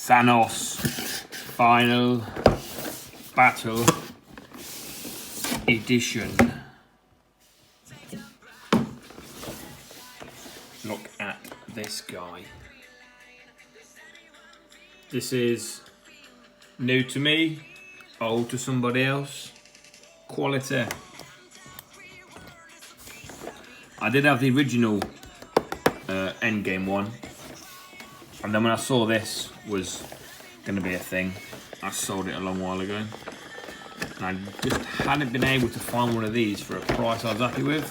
Thanos Final Battle Edition. Look at this guy. This is new to me, old to somebody else. Quality. I did have the original endgame one, and then when I saw this was going to be a thing, I sold it a long while ago. And I just hadn't been able to find one of these for a price I was happy with.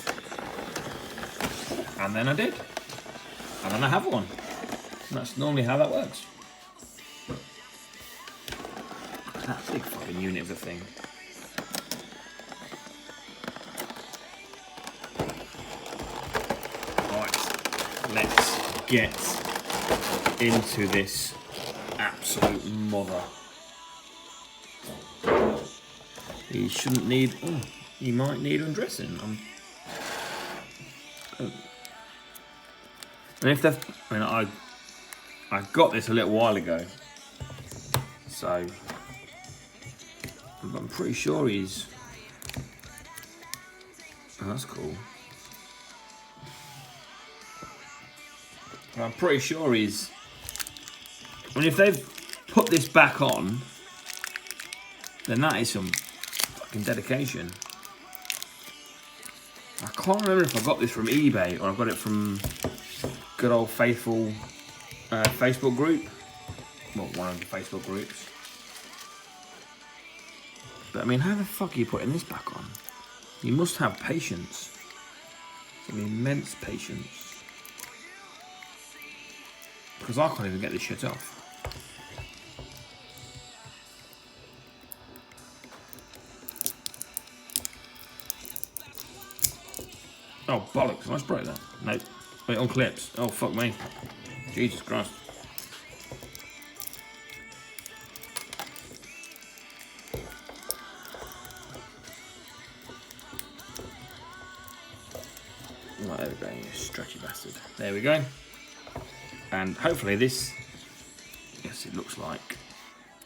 And then I did. And then I have one. And that's normally how that works. That big fucking unit of the thing. Right, let's get into this absolute mother. He shouldn't need. Oh, he might need undressing. And if they've, I got this a little while ago, so I'm pretty sure he's. Oh, that's cool. I'm pretty sure he's. If they've put this back on, then that is some fucking dedication. I can't remember if I got this from eBay or I got it from good old faithful Facebook group. Well, one of the Facebook groups. But I mean, how the fuck are you putting this back on? You must have patience. Some immense patience. Because I can't even get this shit off. Oh, bollocks. I broke that. Nope. Wait, on clips. Oh, fuck me. Jesus Christ. Right, there we go, you stretchy bastard. There we go. And hopefully this, yes, it looks like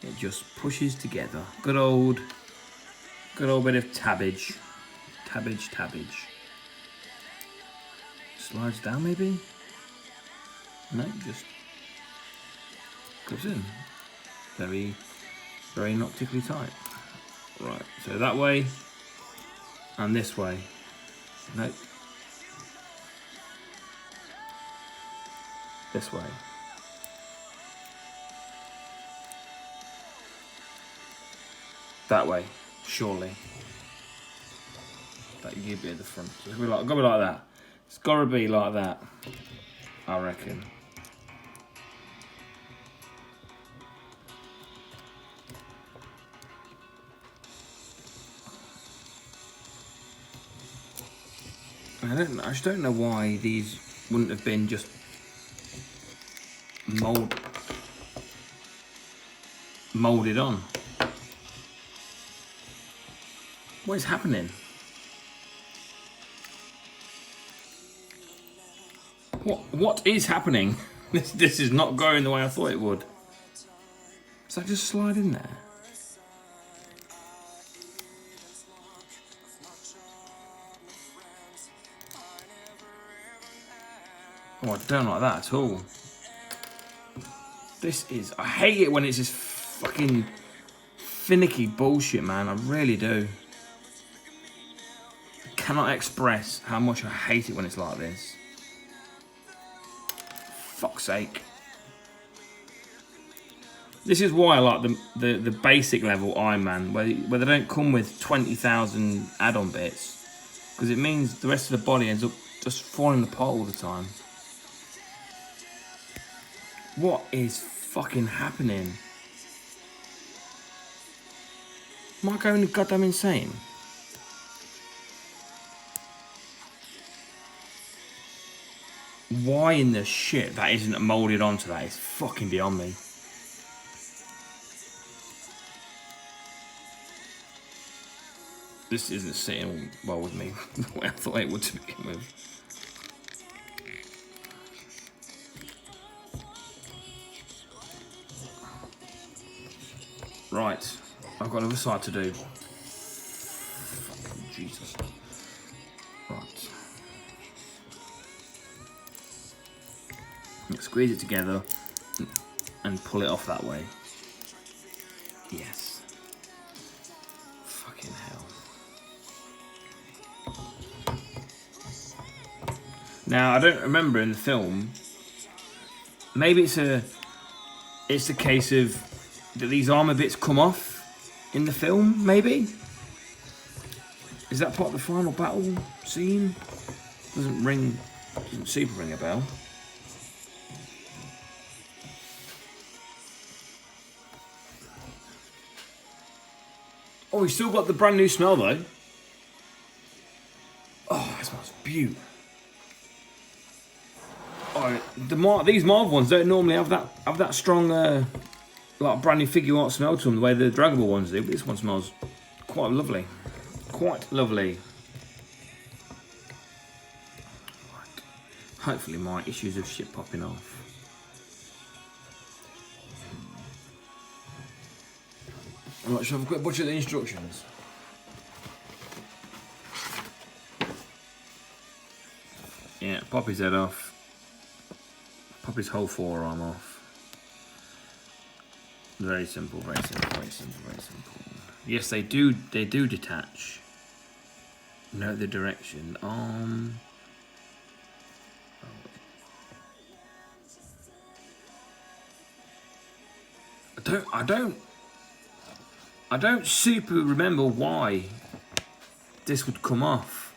it just pushes together. Good old bit of tabbage. Tabbage. Slides down maybe? No, just goes in. Very, very not particularly tight. Right, so that way and this way. Nope. This way. That way, surely. That you be at the front. So it's gotta be like that. It's gotta be like that, I reckon. I just don't know why these wouldn't have been just molded on. What is happening? What is happening? This is not going the way I thought it would. Does that just slide in there? Oh, I don't like that at all. I hate it when it's this fucking finicky bullshit, man. I really do. I cannot express how much I hate it when it's like this. Fuck's sake. This is why I like the basic level Iron Man, where they don't come with 20,000 add-on bits, because it means the rest of the body ends up just falling apart all the time. What is fucking happening? Am I going goddamn insane? Why in the shit that isn't moulded onto that is fucking beyond me. This isn't sitting well with me the way I thought it would to begin with. Right, I've got another side to do. Jesus. Right. Squeeze it together and pull it off that way. Yes. Fucking hell. Now, I don't remember in the film. Maybe it's a case of that these armor bits come off in the film, maybe? Is that part of the final battle scene? Doesn't super ring a bell. Oh, he's still got the brand new smell though. Oh, that smells beautiful. Oh, these Marvel ones don't normally have that strong like brand new Figuarts smell to them the way the Dragon Ball ones do. But this one smells quite lovely. Quite lovely. Right. Hopefully my issues of shit popping off. Right, shall I have a quick butcher the instructions? Yeah, pop his head off. Pop his whole forearm off. Very simple, very simple, very simple, very simple. Yes, they do detach. Note the direction. I don't super remember why this would come off.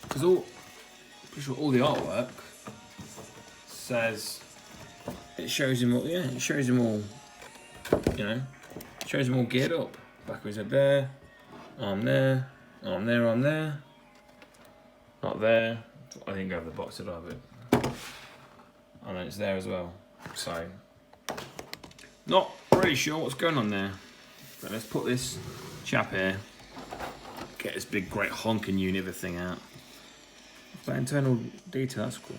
Because pretty sure all the artwork says it shows him all. Yeah, it shows him all. You know, shows him all geared up. Back of his head there, arm there, arm there, arm there, not there. I didn't go over the box, did I? But and then it's there as well. So, not really sure what's going on there. But let's put this chap here. Get this big, great honking unit of thing out. That internal detail, that's cool.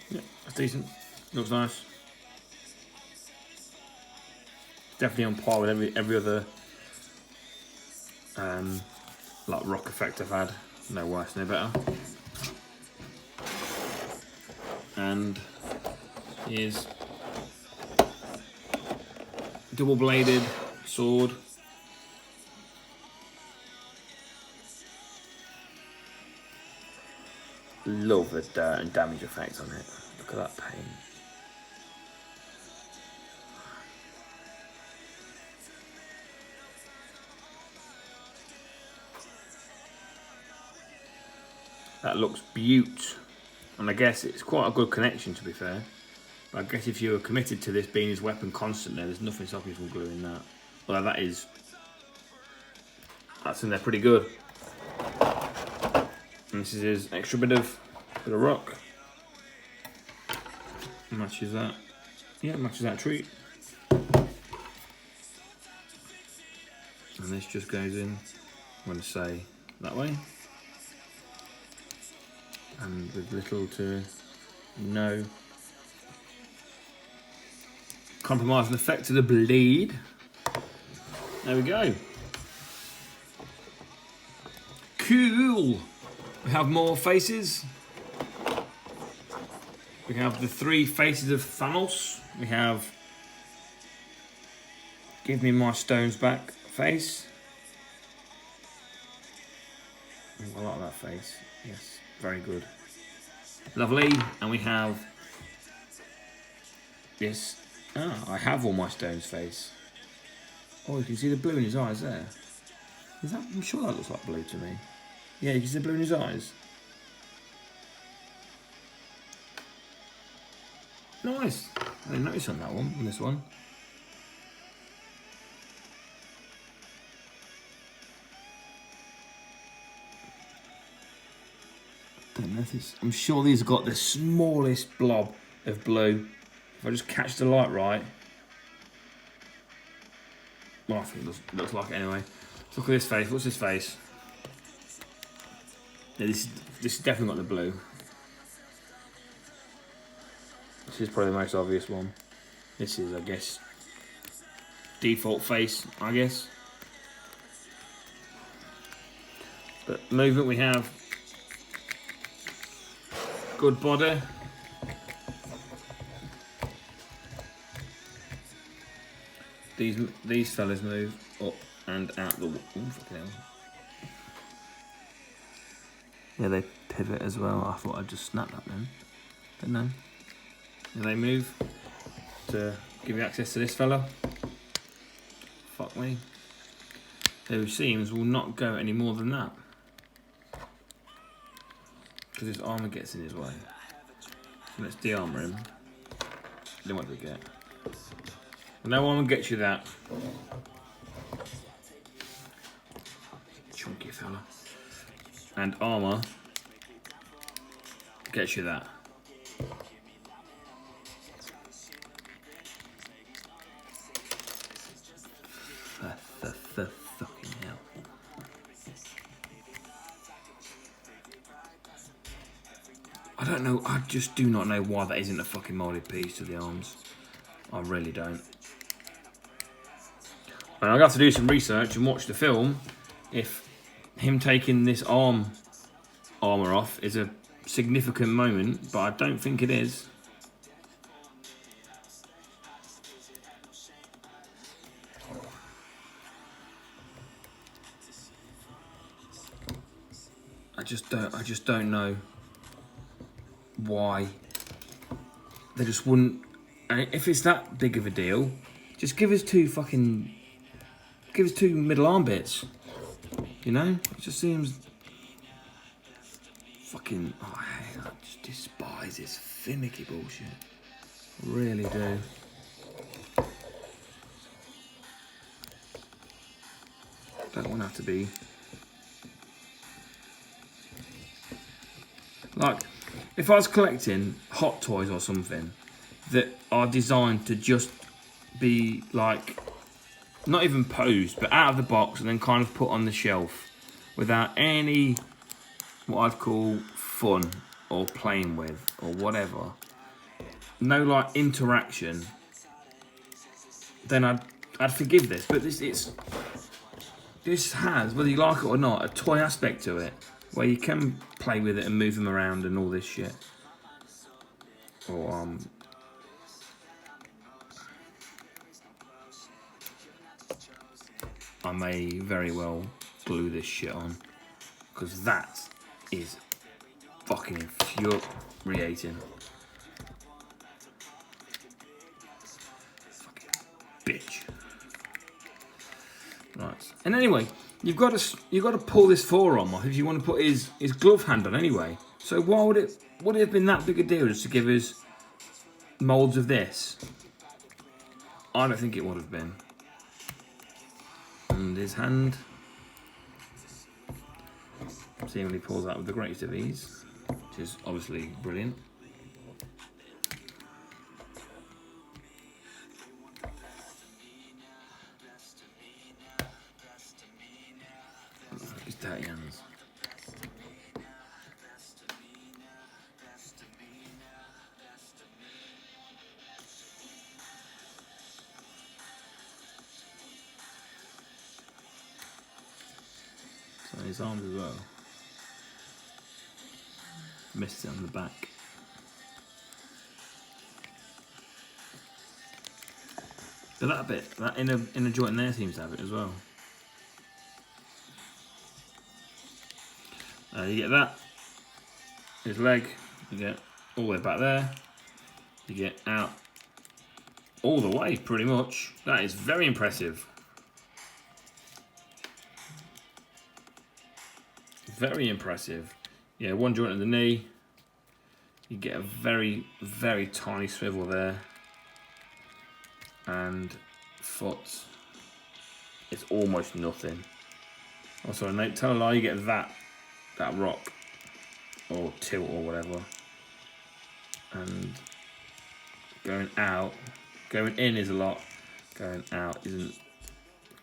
Yeah, that's decent. Looks nice. Definitely on par with every other like rock effect I've had. No worse, no better. And here's double-bladed sword. Love the dirt and damage effect on it. Look at that paint. That looks beaut. And I guess it's quite a good connection, to be fair. But I guess if you were committed to this being his weapon constantly, there's nothing stopping you from gluing that. Well, that's in there pretty good. And this is his extra bit of rock. Matches that. Yeah, matches that treat. And this just goes in, I'm going to say, that way. And with little to no compromising effect to the bleed. There we go. Cool. We have more faces. We have the 3 faces of Thanos. We have give me my stones back face. I like that face. Yes, very good. Lovely. And we have this. I have all my stones face. Oh, you can see the blue in his eyes there. Is that? I'm sure that looks like blue to me. Yeah, you can see the blue in his eyes. Nice. I didn't notice on that one, on this one. Don't know if it's, I'm sure these have got the smallest blob of blue. If I just catch the light right. Well, I think it looks like it anyway. Let's look at this face. What's this face? Yeah, this is definitely got the blue. This is probably the most obvious one. This is, I guess, default face, I guess. But movement we have good body. These fellas move up and out the wall. Fucking hell. Yeah, they pivot as well. I thought I'd just snap that then. But no. And they move to give you access to this fella. Fuck me. Who seems will not go any more than that. Because his armour gets in his way. So let's de-armour him. Then what do we get? No armour gets you that. Chunky fella. And armour gets you that. Fucking hell. I don't know, I just do not know why that isn't a fucking moulded piece to the arms. I really don't. And I'll have to do some research and watch the film if him taking this armour off is a significant moment, but I don't think it is. I just don't know why they just wouldn't. And if it's that big of a deal, just give us two middle arm bits. You know, it just seems fucking. Oh, I just despise this finicky bullshit. Really do. Don't want to have to be. Like, if I was collecting Hot Toys or something that are designed to just be like, not even posed, but out of the box and then kind of put on the shelf without any, what I'd call fun or playing with or whatever, no like interaction, then I'd forgive this. But this has, whether you like it or not, a toy aspect to it, where you can play with it and move them around and all this shit. Or I may very well glue this shit on, because that is fucking infuriating. Fucking bitch. Right. And anyway, you've got to pull this forearm off if you want to put his glove hand on anyway. So why would it have been that big a deal just to give us moulds of this? I don't think it would have been. And his hand seemingly pulls out with the greatest of ease, which is obviously brilliant. His dirty hands. So his arms as well. Missed it on the back. But that bit, that inner joint in there seems to have it as well. You get that. His leg, you get all the way back there. You get out all the way, pretty much. That is very impressive. Very impressive. Yeah, one joint in the knee. You get a very, very tiny swivel there. And foot. It's almost nothing. Oh, sorry, mate, tell a lie, you get that rock. or tilt or whatever. And going in is a lot, going out isn't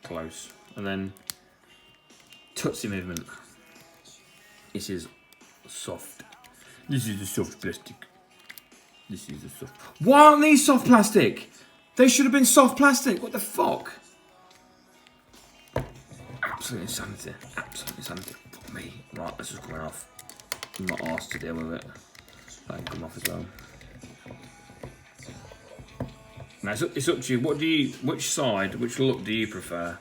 close. And then tootsie movement. This is soft. This is the soft plastic. This is the soft. Why aren't these soft plastic? They should have been soft plastic. What the fuck? Absolute insanity. Absolute insanity. Fuck me. Right, let's just come off. I'm not asked to deal with it. That can come off as well. Now it's up to you. Which side, which look do you prefer?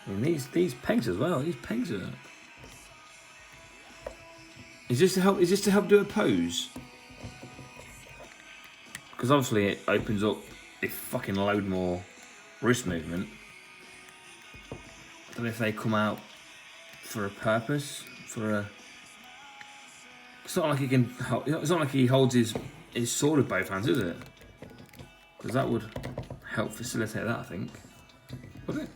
And these pegs as well. These pegs are. Is this to help? Is this to help do a pose? Because obviously it opens up a fucking load more wrist movement. I don't know if they come out for a purpose. It's not like he can. It's not like he holds his sword with both hands, is it? Because that would help facilitate that, I think. Would it?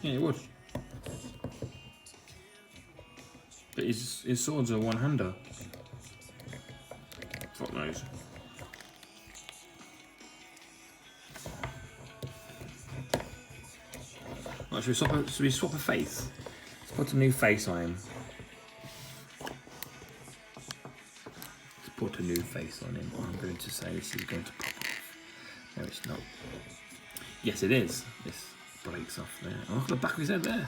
Yeah, it would. But his sword's a one-hander. Fuck knows. Right, should we swap a face? Let's put a new face on him. Let's put a new face on him. I'm going to say this is going to pop off. No, it's not. Yes, it is. This breaks off there. Oh, look at the back of his head there.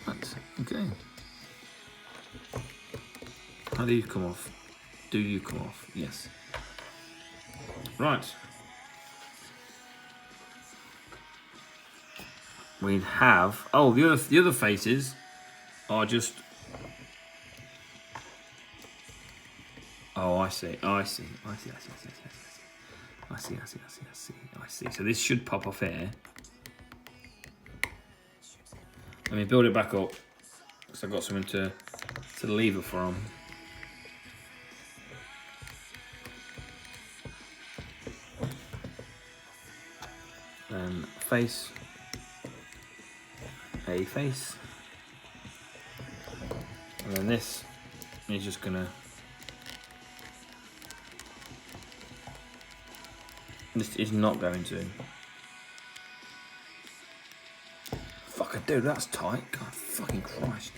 Right, okay. How do you come off? Do you come off? Yes. Right. We have. Oh, the other faces are just. Oh, I see. I see. So this should pop off here. Let me build it back up because I've got something to lever from. Face. A face. And then this is just gonna. This is not going to. Fuck, dude, that's tight. God fucking Christ.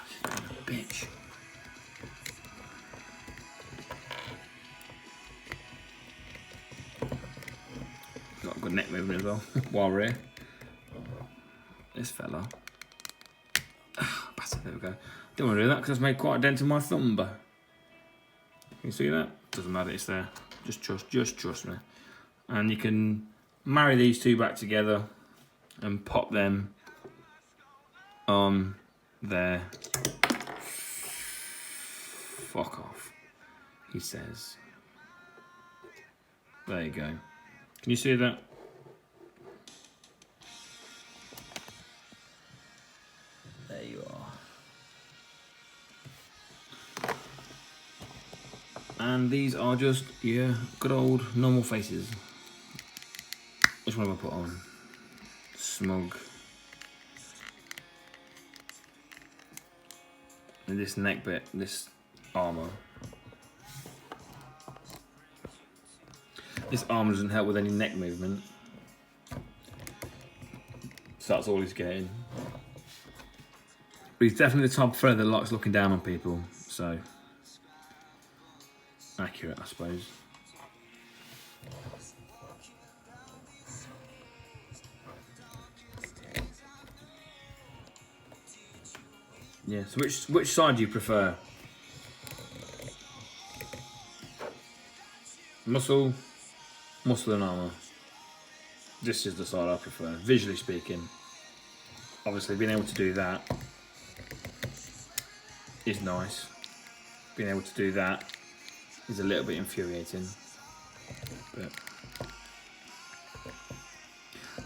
She's a bitch. Got a good neck movement as well while we're here. This fella. There we go. Don't want to do that because I've made quite a dent in my thumb. Can you see that? Doesn't matter, it's there. Just trust me. And you can marry these two back together and pop them on there. Fuck off, he says. There you go. Can you see that? There you are. And these are just, yeah, good old normal faces. Which one have I put on? Smug. And this neck bit, this armour. This armour doesn't help with any neck movement. So that's all he's getting. But he's definitely the type of fella that likes looking down on people, so accurate, I suppose. Yeah, so which side do you prefer? Muscle and armour. This is the side I prefer, visually speaking. Obviously, being able to do that is nice. Being able to do that is a little bit infuriating. But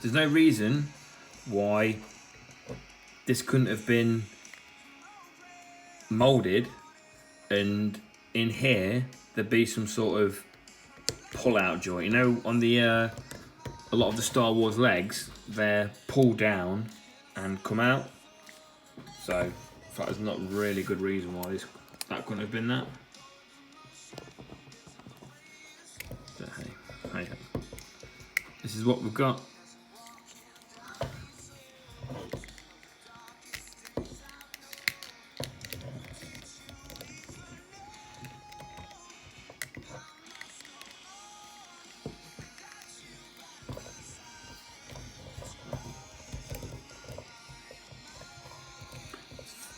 there's no reason why this couldn't have been moulded, and in here there'd be some sort of pull-out joint. You know, on the a lot of the Star Wars legs, they're pulled down and come out. So that is not really good reason why that couldn't have been that. But hey, this is what we've got.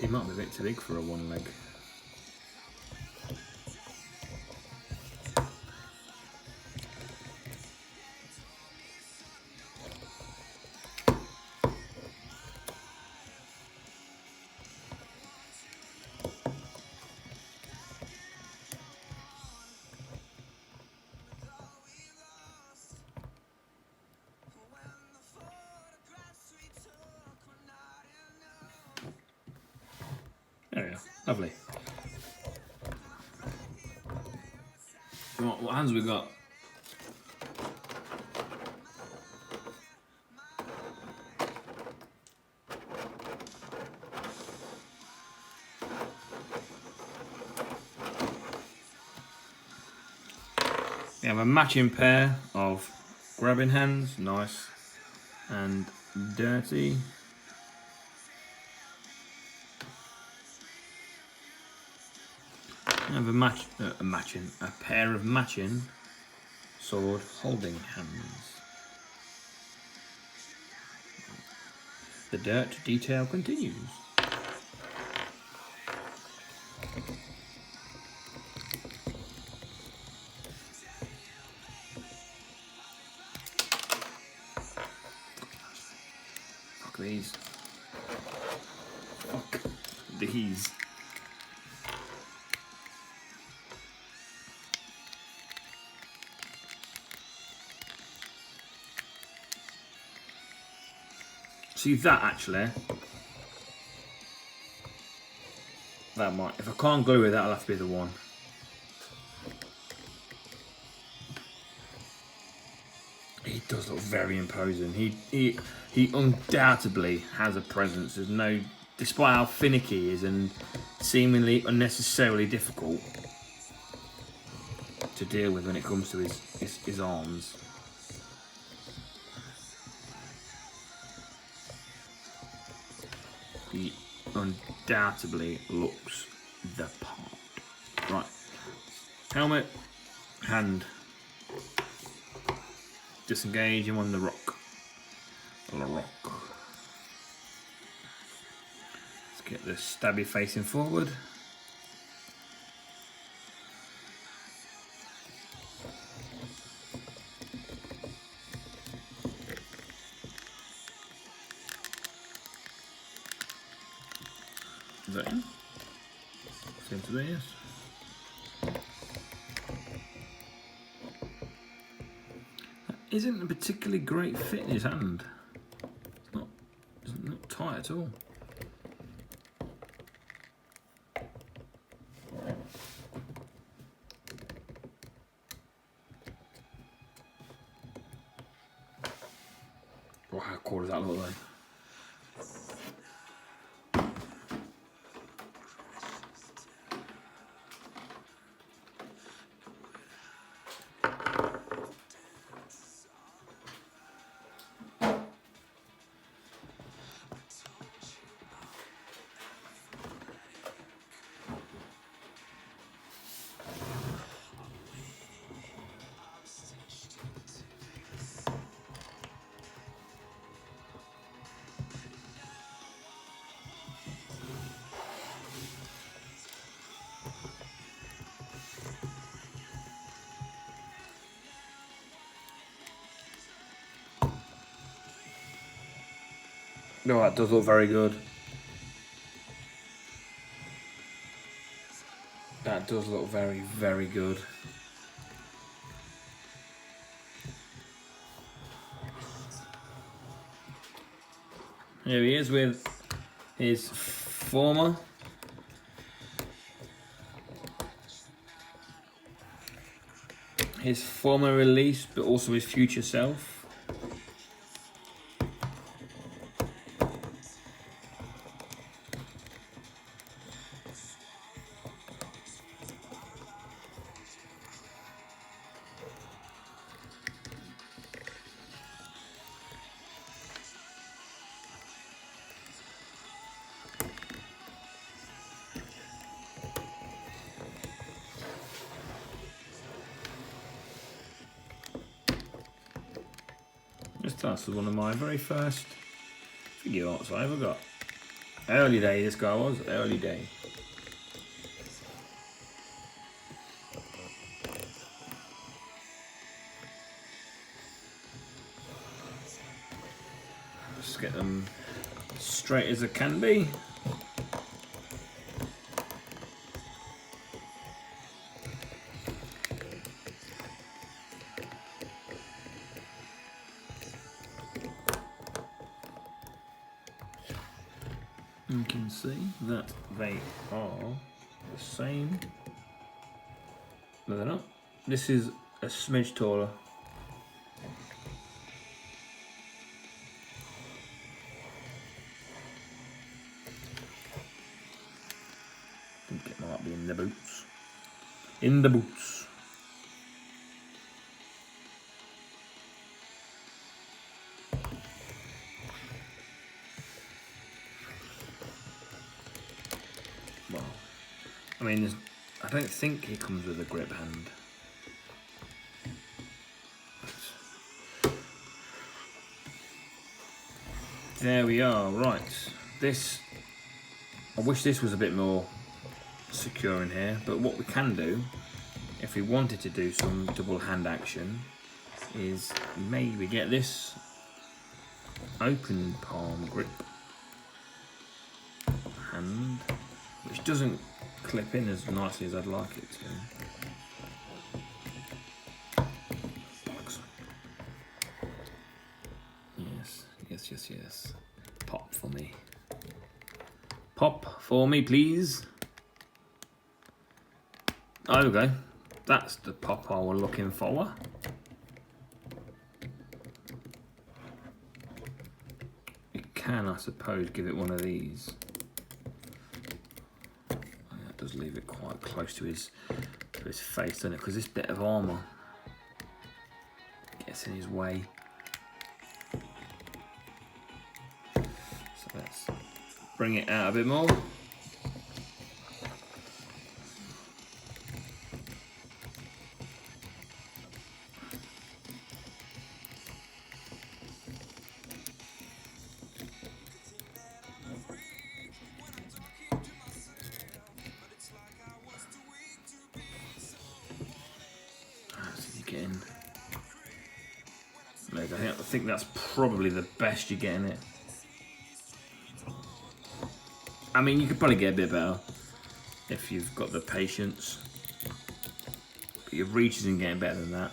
It might be a bit too big for a one leg. There we go, lovely. What hands have we got? We have a matching pair of grabbing hands, nice and dirty. We have a pair of matching sword holding hands. The dirt detail continues. Fuck these. Fuck these. See that actually, that might, if I can't glue it, that'll have to be the one. He does look very imposing. He undoubtedly has a presence. There's no, despite how finicky he is and seemingly unnecessarily difficult to deal with when it comes to his arms. He undoubtedly looks the part. Right. Helmet, hand. Disengage him on the rock. Let's get the stabby facing forward. Is that in? Seems to be, yes. That isn't a particularly great fit in his hand. It's not tight at all. Oh, how cool does that look like? No, that does look very good. That does look very, very good. Here he is with his former release, but also his future self. This was one of my very first Figuarts I ever got. Early day, this guy was, early day. Just get them straight as it can be. You can see that they are the same. No, they're not. This is a smidge taller. I think it might be in the boots. In the boots. Well, I mean, I don't think he comes with a grip hand. There we are, right. This, I wish this was a bit more secure in here, but what we can do, if we wanted to do some double hand action, is maybe get this open palm grip hand, which doesn't clip in as nicely as I'd like it to. Yes. Pop for me. Pop for me, please. Oh, there we go. That's the pop I was looking for. You can, I suppose, give it one of these. That does leave it quite close to his face, doesn't it? Because this bit of armour gets in his way. So let's bring it out a bit more. I think that's probably the best you're getting it. I mean, you could probably get a bit better if you've got the patience, but your reach isn't getting better than that.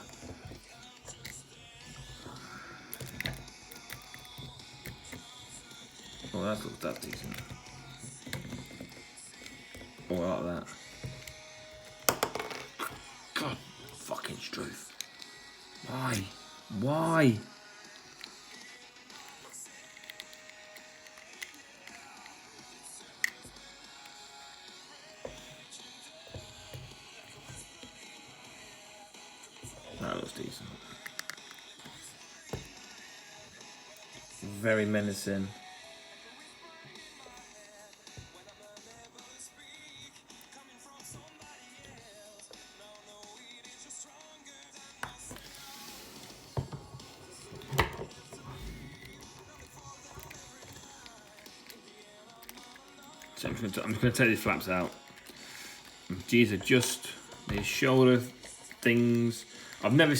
Oh, that's decent. Oh, I like that. God, fucking truth. Why? Why? That looks decent. Very menacing. So I'm just going to take these flaps out. These are just these shoulder things. I've never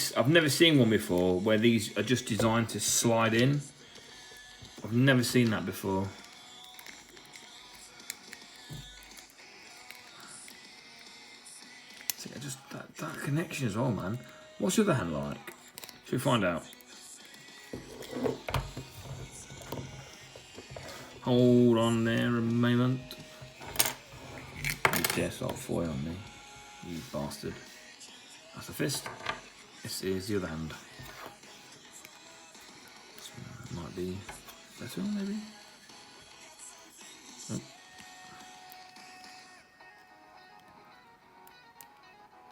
seen one before where these are just designed to slide in. I've never seen that before. See, just that connection as well, man. What's your other hand like? Should we find out? Hold on there a moment. You dare start foil on me, you bastard. That's a fist. This is the other hand. This might be better, maybe? Oh.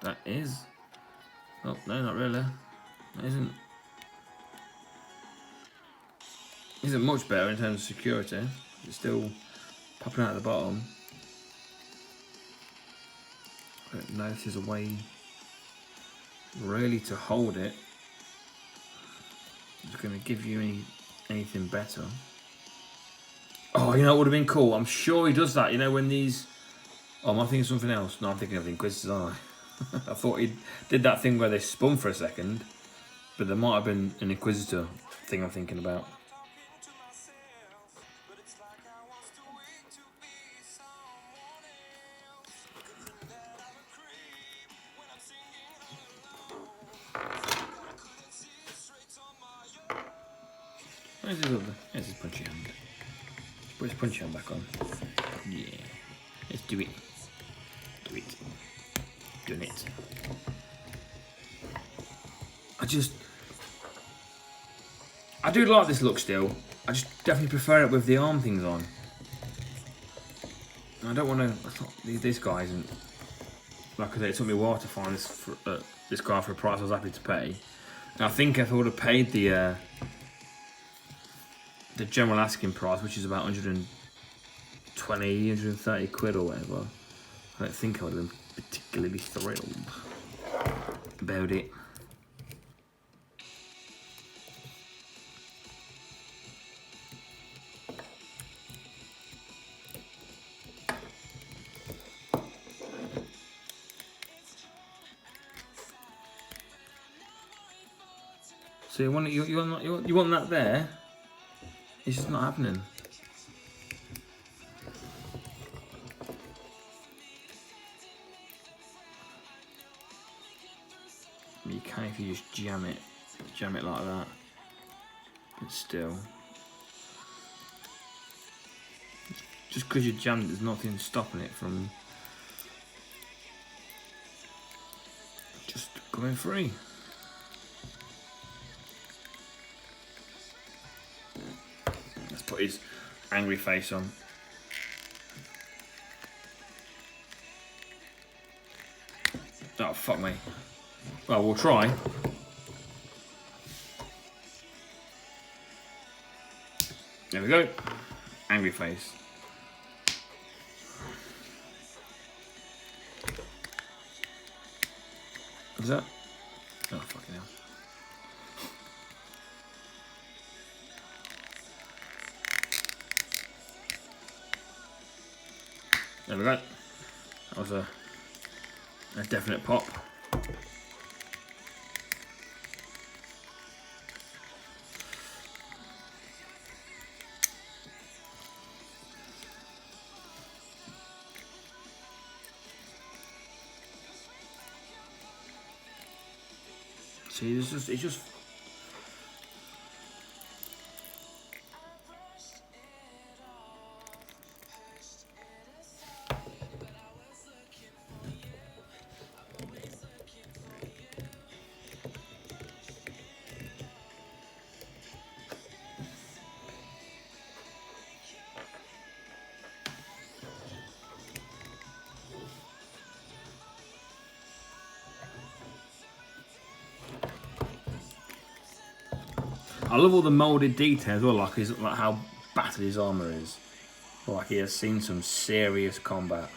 That is. Oh, no, not really. That isn't much better in terms of security. It's still popping out at the bottom. I don't know if there's a way really to hold it. It's going to give you anything better. Oh, you know what would have been cool? I'm sure he does that. You know when these... Oh, am I thinking something else? No, I'm thinking of the Inquisitors, aren't I? I thought he did that thing where they spun for a second, but there might have been an Inquisitor thing I'm thinking about. Where's his other? There's his punchy hand. Put his punchy hand back on. Yeah. Let's do it. Do it. Doing it. I do like this look still. I just definitely prefer it with the arm things on. I don't want to. This guy isn't. Like I said, it took me a while to find this guy for a price I was happy to pay. And I think if I would have paid the general asking price, which is about 120, 130 quid or whatever, I don't think I would have been particularly thrilled about it. So you want that there? It's just not happening. You can if you just jam it like that. But still, just because you jammed it, there's nothing stopping it from just going free. Let's put his angry face on. Oh, fuck me. Well, we'll try. There we go. Angry face. Is that? Oh, fucking hell. There we go. That was a definite pop. See, it's just. I love all the moulded details, well, like how battered his armour is. Like he has seen some serious combat.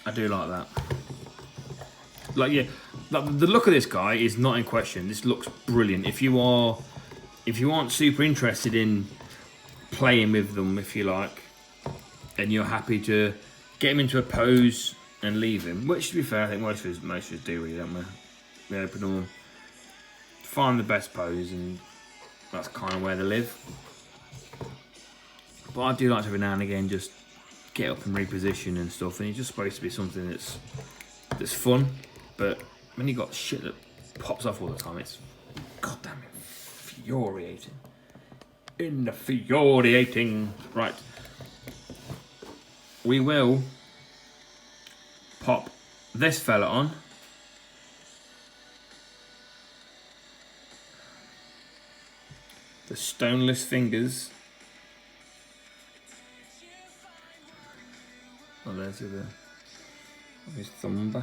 I do like that. Like, yeah, like, the look of this guy is not in question. This looks brilliant. If you aren't super interested in playing with them, if you like, and you're happy to get him into a pose and leave him, which, to be fair, I think most of us do, really, don't we? They open them, find the best pose, and that's kind of where they live. But I do like to every now and again just get up and reposition and stuff, and it's just supposed to be something that's fun. But when you got shit that pops off all the time, it's God damn it. Infuriating. Infuriating. Right. We will pop this fella on. The Stoneless Fingers. Oh, there's his thumb.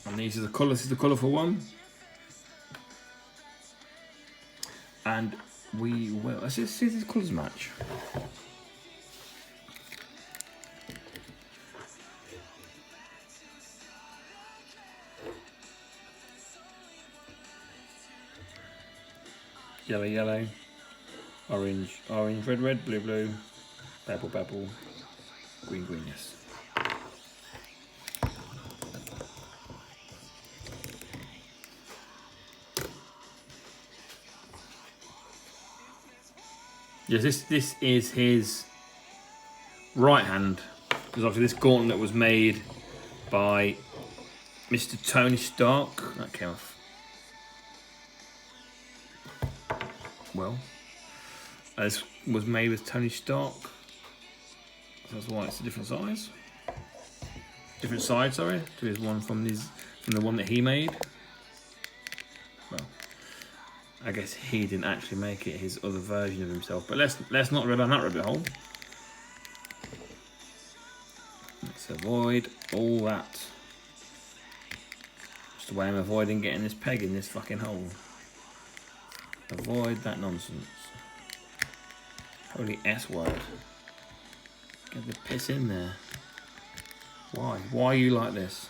And these are the colours. This is the colourful one. And we will. Let's just see if these colours match. Yellow, yellow. Orange, orange, red, red, blue, blue. Purple, purple. Green, green, yes. Yes, this is his right hand. Because obviously this gauntlet was made by Mr. Tony Stark. That came off well. This was made with Tony Stark. So that's why it's a different size. Different side, sorry, to his one from the one that he made. Well, I guess he didn't actually make it his other version of himself. But let's not go down that rabbit hole. Let's avoid all that. Just the way I'm avoiding getting this peg in this fucking hole. Avoid that nonsense. Holy S word. Get the piss in there. Why? Why are you like this?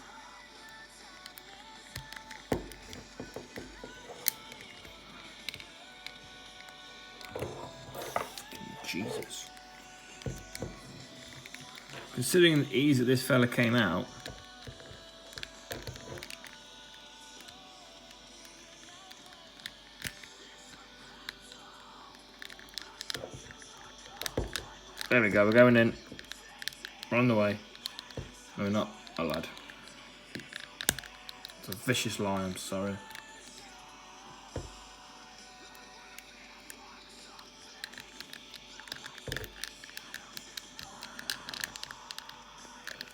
Jesus. Considering the ease that this fella came out, there we go, we're going in. We're on the way. No, we're not. Oh, lad. It's a vicious lie, I'm sorry.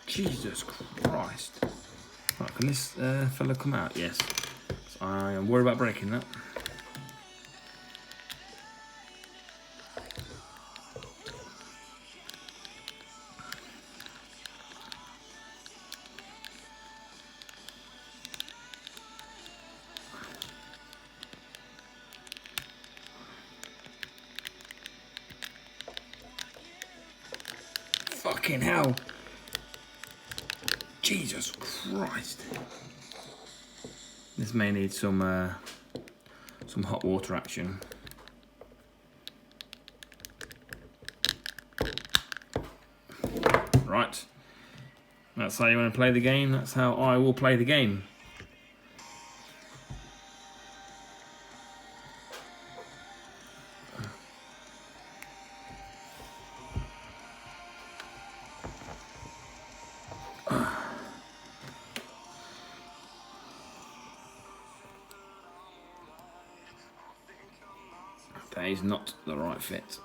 Jesus Christ. Right, can this fella come out? Yes. So I am worried about breaking that. Fucking hell. Jesus Christ. This may need some hot water action. Right. That's how you want to play the game. That's how I will play the game. That is not the right fit.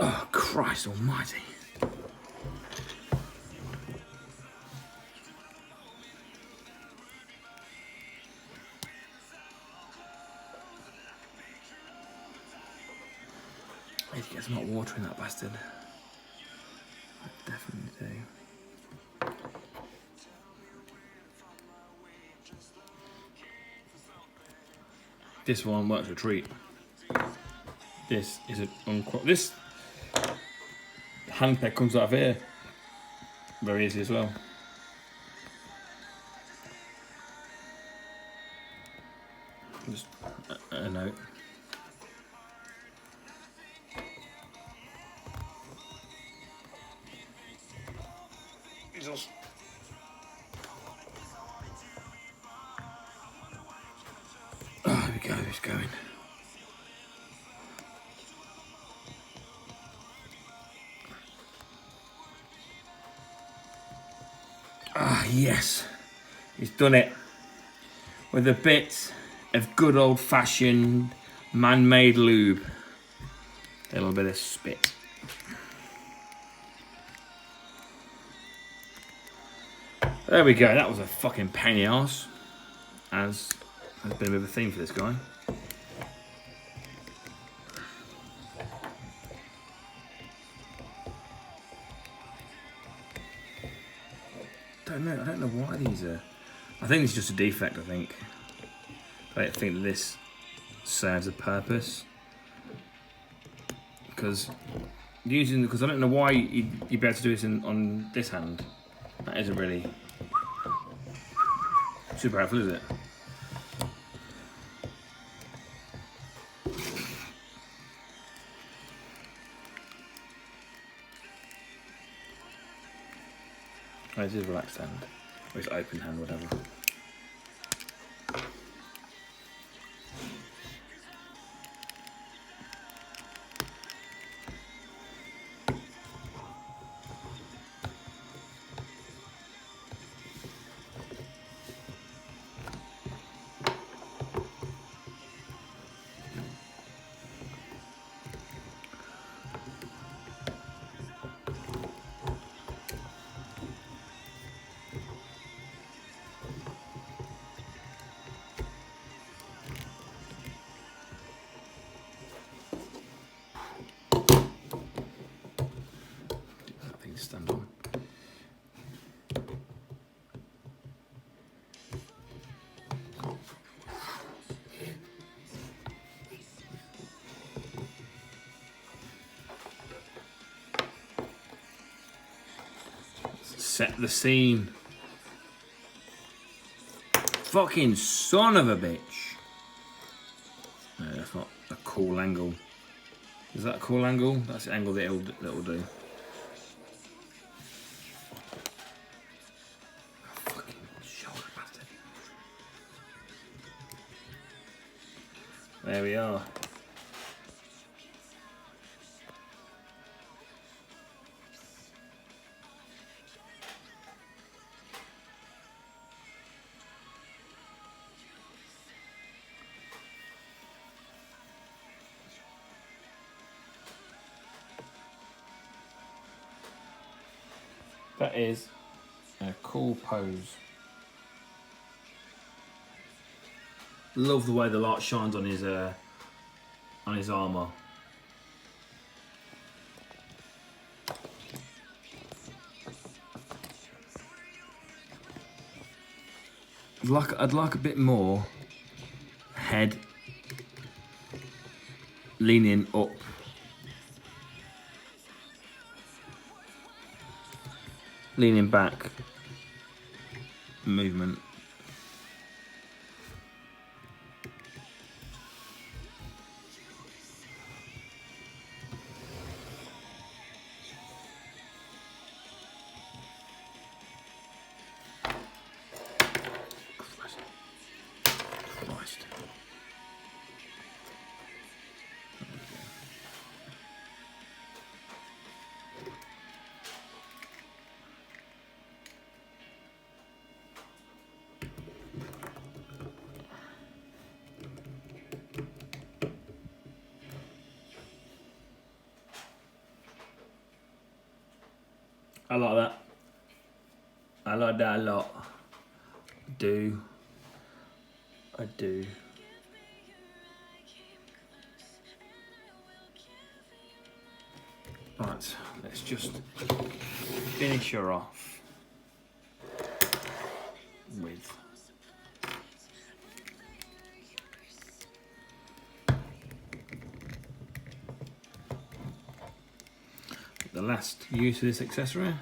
Oh, Christ almighty. I need to get some hot water in that bastard. I definitely do. This one works a treat. This is this hand peg comes out of here very easily as well. Just a note. Jesus. Oh, there we go, it's going. Ah, yes. He's done it. With a bit of good old-fashioned man-made lube. A little bit of spit. There we go, that was a fucking pain in the arse. As has been a bit of a theme for this guy. I don't know why these are... I think it's just a defect, I think. I don't think this serves a purpose. Because I don't know why you'd be able to do this on this hand. That isn't really super helpful, is it? Oh, this is relaxed hand. Or it's open hand, whatever. Stand on. Set the scene. Fucking son of a bitch. No, that's not a cool angle. Is that a cool angle? That's the angle that it'll do. Fucking shoulder bastard. There we are. That is a cool pose. Love the way the light shines on his armour. I'd like a bit more head leaning up. Leaning back movement. Christ. I like that. I like that a lot. I do. Right, let's just finish her off with the last use of this accessory.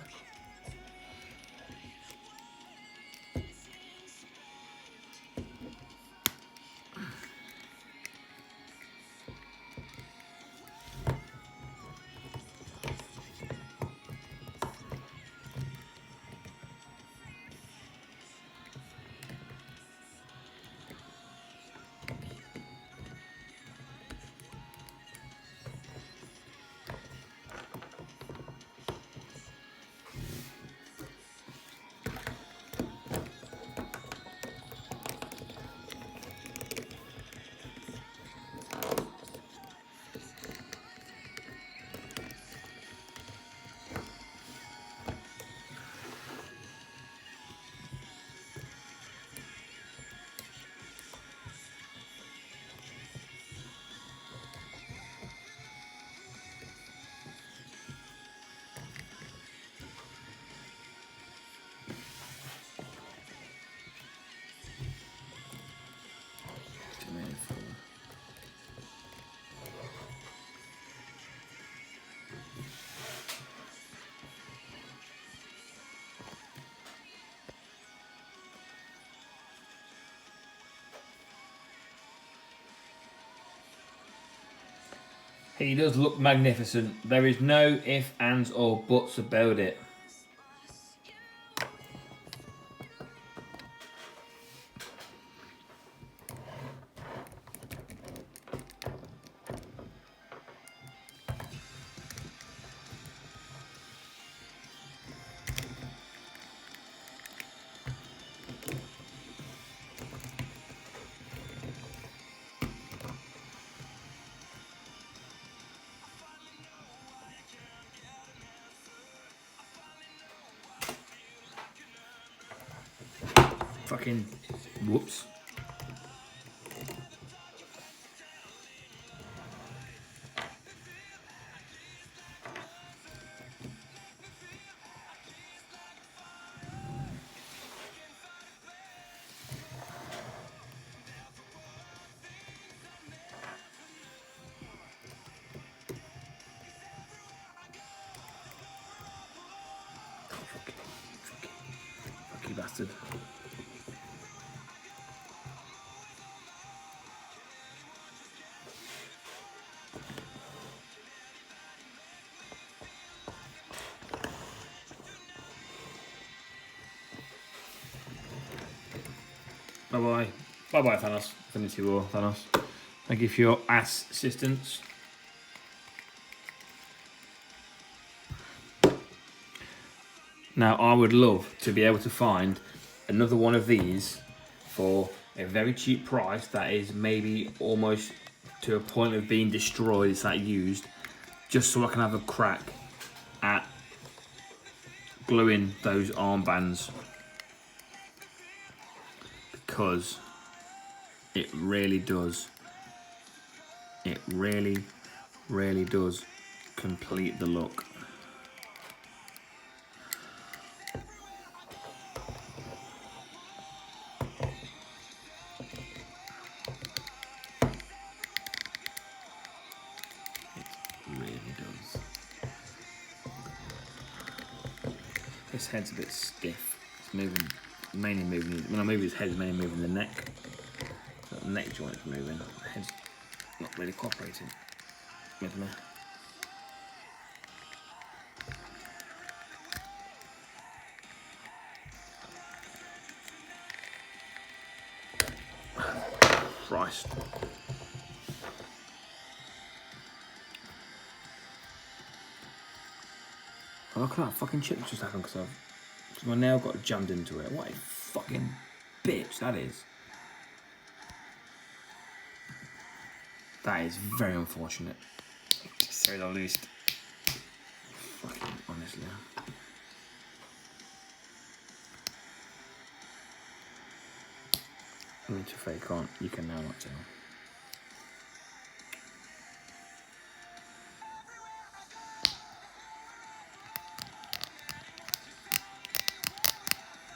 He does look magnificent. There is no ifs, ands or buts about it. Fucking whoops. Fuck you bastard. Bye bye. Bye bye, Thanos. Infinity War, Thanos. Thank you for your assistance. Now, I would love to be able to find another one of these for a very cheap price that is maybe almost to a point of being destroyed, it's that used, just so I can have a crack at gluing those armbands, because it really does, it really does complete the look. His head's a bit stiff. It's moving, mainly moving. When I move his head, it's mainly moving the neck. So the neck joint is moving. The head's not really cooperating with me. Christ. Oh, look at that fucking chip that just happened because my nail got jammed into it. What a fucking bitch that is. That is very unfortunate, to say the least. Fucking honestly. I mean, to fake on, you can now not tell.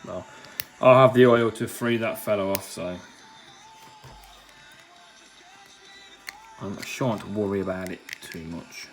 Well, I'll have the oil to free that fellow off, so I'm shan't worry about it too much.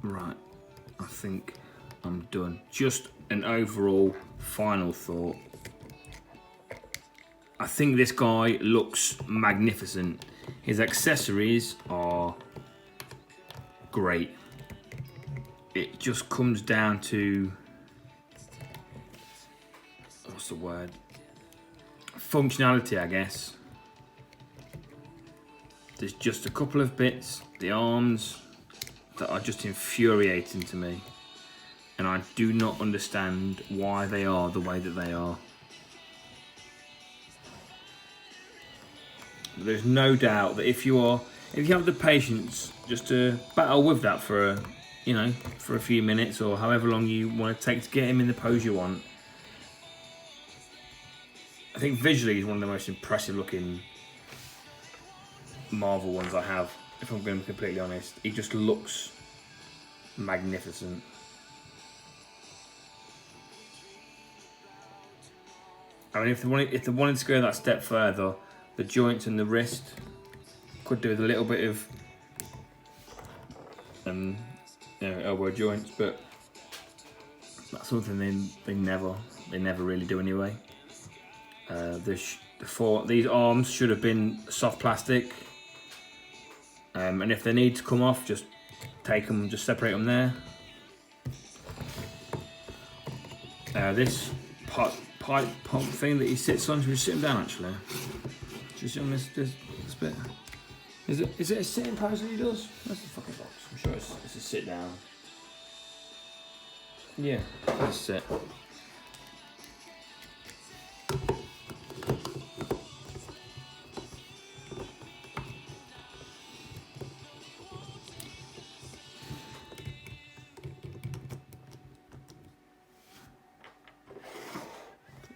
Right, I think I'm done. Just an overall final thought. I think this guy looks magnificent. His accessories are great. It just comes down to, what's the word? Functionality, I guess. There's just a couple of bits, the arms, that are just infuriating to me, and I do not understand why they are the way that they are. But there's no doubt that if you have the patience just to battle with that for for a few minutes or however long you want to take to get him in the pose you want, I think visually he's one of the most impressive looking Marvel ones I have, if I'm going to be completely honest. He just looks magnificent. I mean, if they wanted to go that step further, the joints and the wrist could do with a little bit of elbow joints, but that's something they never really do anyway. These arms should have been soft plastic, and if they need to come off, just take them, just separate them there. This pipe pump thing that he sits on, should we sit him down actually? Just on this bit. Is it a sitting pose that he does? Where's the fucking box? I'm sure it's a sit down. Yeah, let's sit.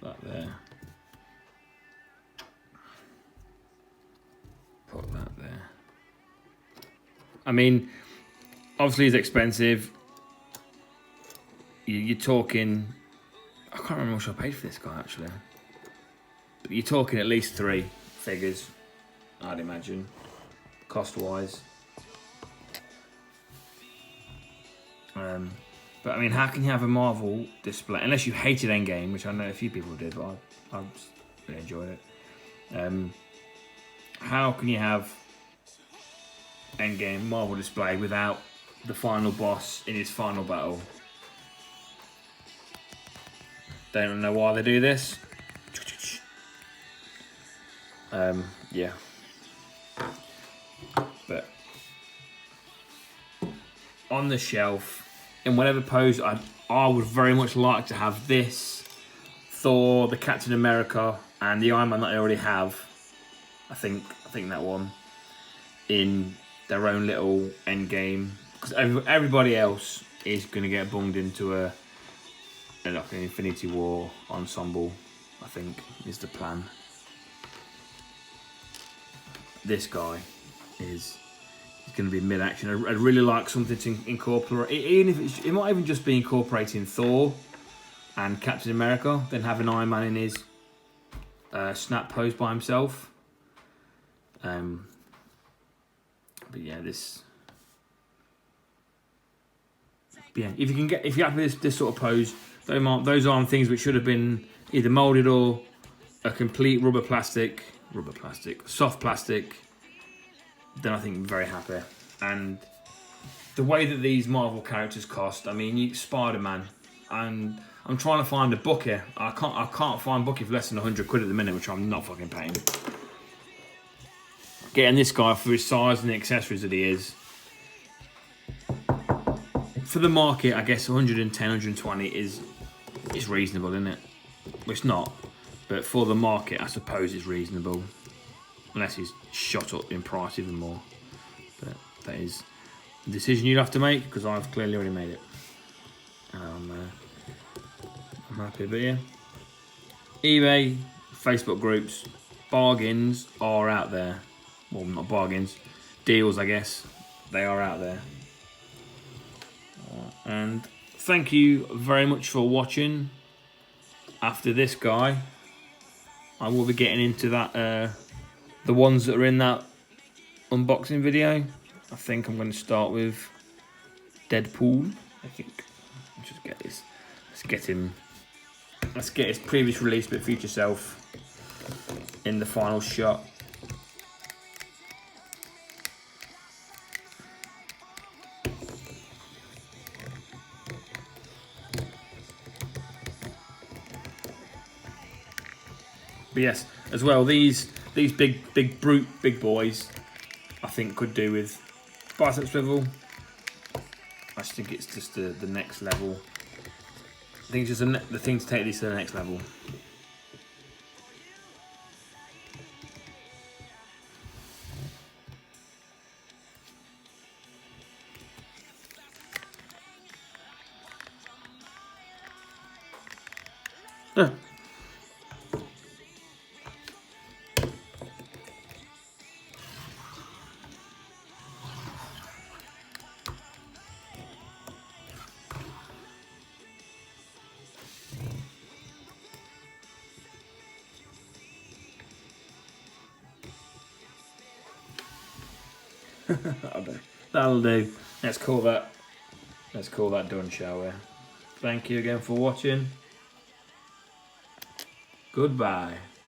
Put that there. Put that there. I mean, obviously it's expensive. You're talking, I can't remember how much I paid for this guy actually. But you're talking at least 3 figures, I'd imagine, cost-wise. But I mean, how can you have a Marvel display, unless you hated Endgame, which I know a few people did, but I really enjoyed it. How can you have Endgame Marvel display without the final boss in his final battle? Don't know why they do this. Yeah. But on the shelf, in whatever pose, I would very much like to have this, Thor, the Captain America, and the Iron Man that I already have. I think that one in their own little Endgame, because everybody else is going to get bunged into like an Infinity War ensemble, I think, is the plan. This guy is going to be mid-action. I'd really like something to incorporate, even if it might even just be incorporating Thor and Captain America, then having Iron Man in his snap pose by himself. But yeah, this. Yeah, if you have this sort of pose, those aren't things which should have been either molded or a complete soft plastic. Then I think I'm very happy. And the way that these Marvel characters cost, I mean, Spider-Man, and I'm trying to find a book here. I can't find a book for less than 100 quid at the minute, which I'm not fucking paying. Getting this guy for his size and the accessories that he is. For the market, I guess 110, 120 is reasonable, isn't it? Well, it's not, but for the market, I suppose it's reasonable. Unless he's shot up in price even more. But that is a decision you'd have to make, because I've clearly already made it. I'm happy, but yeah. eBay, Facebook groups, bargains are out there. Well, not bargains, deals, I guess. They are out there. And thank you very much for watching. After this guy, I will be getting into that, the ones that are in that unboxing video. I think I'm going to start with Deadpool. I think. Let's just get this. Let's get his previous release, but future self in the final shot. But yes, as well, these big boys, I think could do with bicep swivel. I just think it's just the next level. I think it's just the thing to take these to the next level. Yeah. That'll do. That'll do. Let's call that done, shall we? Thank you again for watching. Goodbye.